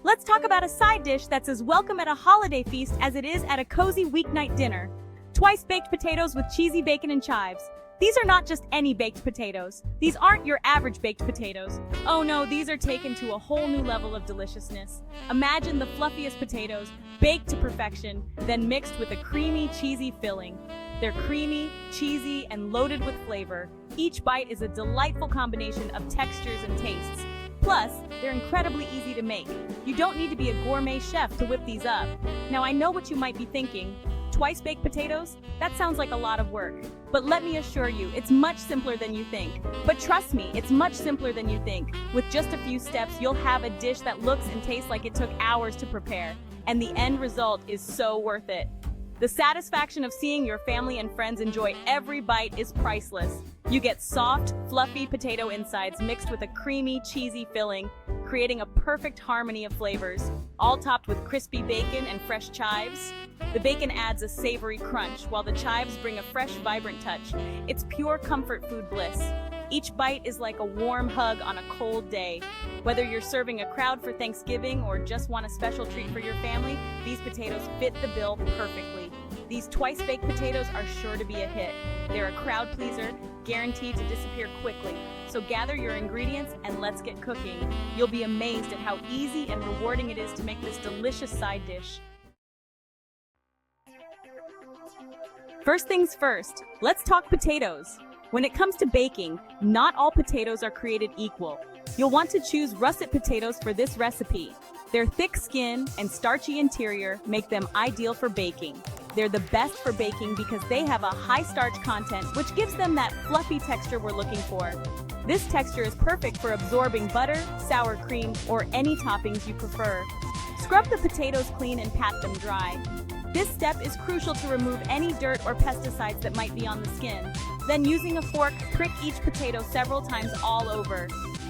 let's talk about a side dish that's as welcome at a holiday feast as it is at a cozy weeknight dinner. Twice-baked potatoes with cheesy bacon and chives. These are not just any baked potatoes. These aren't your average baked potatoes. Oh no, these are taken to a whole new level of deliciousness. Imagine the fluffiest potatoes, baked to perfection, then mixed with a creamy, cheesy filling. They're creamy, cheesy, and loaded with flavor. Each bite is a delightful combination of textures and tastes. Plus, they're incredibly easy to make. You don't need to be a gourmet chef to whip these up. Now I know what you might be thinking. Twice-baked potatoes? That sounds like a lot of work. But let me assure you, it's much simpler than you think. But trust me, it's much simpler than you think. With just a few steps, you'll have a dish that looks and tastes like it took hours to prepare. And the end result is so worth it. The satisfaction of seeing your family and friends enjoy every bite is priceless. You get soft, fluffy potato insides mixed with a creamy, cheesy filling, creating a perfect harmony of flavors, all topped with crispy bacon and fresh chives. The bacon adds a savory crunch, while the chives bring a fresh, vibrant touch. It's pure comfort food bliss. Each bite is like a warm hug on a cold day. Whether you're serving a crowd for Thanksgiving or just want a special treat for your family, these potatoes fit the bill perfectly. These twice-baked potatoes are sure to be a hit. They're a crowd pleaser, guaranteed to disappear quickly. So gather your ingredients and let's get cooking. You'll be amazed at how easy and rewarding it is to make this delicious side dish. First things first, let's talk potatoes. When it comes to baking, not all potatoes are created equal. You'll want to choose russet potatoes for this recipe. Their thick skin and starchy interior make them ideal for baking. They're the best for baking because they have a high starch content, which gives them that fluffy texture we're looking for. This texture is perfect for absorbing butter, sour cream, or any toppings you prefer. Scrub the potatoes clean and pat them dry. This step is crucial to remove any dirt or pesticides that might be on the skin. Then using a fork, prick each potato several times all over.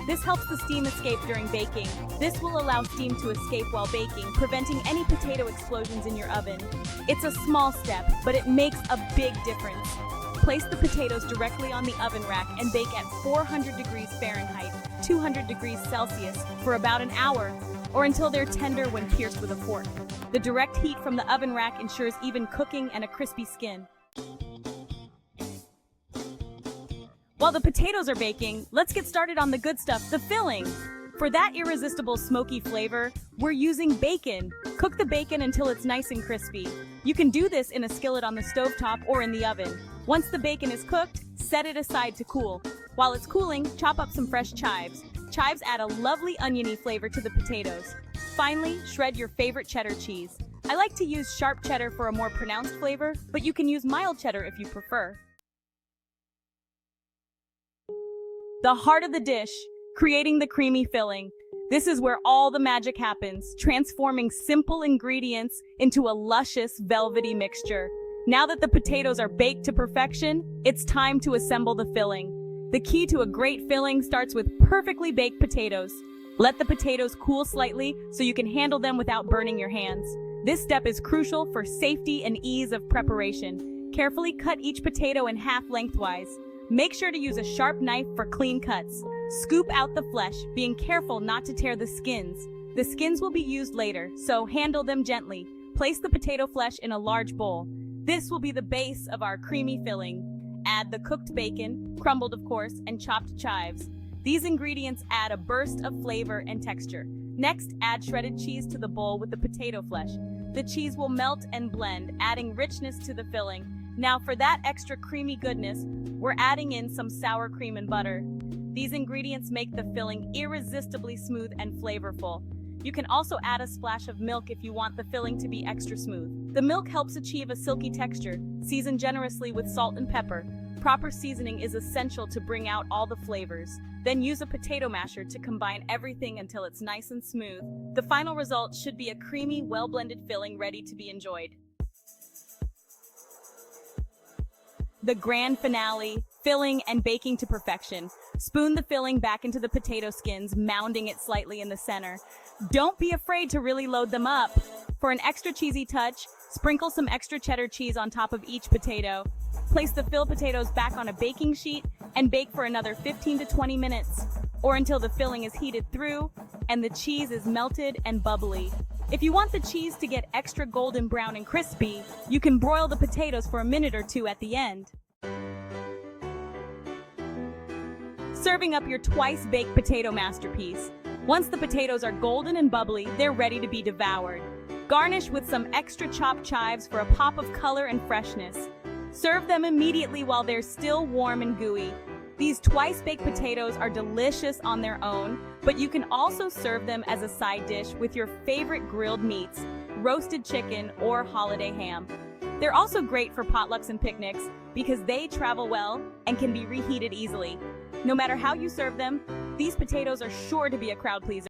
This helps the steam escape during baking. This will allow steam to escape while baking, preventing any potato explosions in your oven. It's a small step, but it makes a big difference. Place the potatoes directly on the oven rack and bake at 400 degrees Fahrenheit, 200 degrees Celsius, for about an hour, or until they're tender when pierced with a fork. The direct heat from the oven rack ensures even cooking and a crispy skin. While the potatoes are baking, let's get started on the good stuff, the filling. For that irresistible smoky flavor, we're using bacon. Cook the bacon until it's nice and crispy. You can do this in a skillet on the stovetop or in the oven. Once the bacon is cooked, set it aside to cool. While it's cooling, chop up some fresh chives. Chives add a lovely oniony flavor to the potatoes. Finally, shred your favorite cheddar cheese. I like to use sharp cheddar for a more pronounced flavor, but you can use mild cheddar if you prefer. The heart of the dish, creating the creamy filling. This is where all the magic happens, transforming simple ingredients into a luscious, velvety mixture. Now that the potatoes are baked to perfection, it's time to assemble the filling. The key to a great filling starts with perfectly baked potatoes. Let the potatoes cool slightly so you can handle them without burning your hands. This step is crucial for safety and ease of preparation. Carefully cut each potato in half lengthwise. Make sure to use a sharp knife for clean cuts. Scoop out the flesh, being careful not to tear the skins. The skins will be used later, so handle them gently. Place the potato flesh in a large bowl. This will be the base of our creamy filling. Add the cooked bacon, crumbled of course, and chopped chives. These ingredients add a burst of flavor and texture. Next, add shredded cheese to the bowl with the potato flesh. The cheese will melt and blend, adding richness to the filling. Now for that extra creamy goodness, we're adding in some sour cream and butter. These ingredients make the filling irresistibly smooth and flavorful. You can also add a splash of milk if you want the filling to be extra smooth. The milk helps achieve a silky texture. Season generously with salt and pepper. Proper seasoning is essential to bring out all the flavors. Then use a potato masher to combine everything until it's nice and smooth. The final result should be a creamy, well-blended filling ready to be enjoyed. The grand finale, filling and baking to perfection. Spoon the filling back into the potato skins, mounding it slightly in the center. Don't be afraid to really load them up. For an extra cheesy touch, sprinkle some extra cheddar cheese on top of each potato. Place the filled potatoes back on a baking sheet and bake for another 15 to 20 minutes, or until the filling is heated through. and the cheese is melted and bubbly. If you want the cheese to get extra golden brown and crispy, you can broil the potatoes for a minute or two at the end. Serving up your twice-baked potato masterpiece. Once the potatoes are golden and bubbly, they're ready to be devoured. Garnish with some extra chopped chives for a pop of color and freshness. Serve them immediately while they're still warm and gooey. These twice-baked potatoes are delicious on their own, but you can also serve them as a side dish with your favorite grilled meats, roasted chicken, or holiday ham. They're also great for potlucks and picnics because they travel well and can be reheated easily. No matter how you serve them, these potatoes are sure to be a crowd pleaser.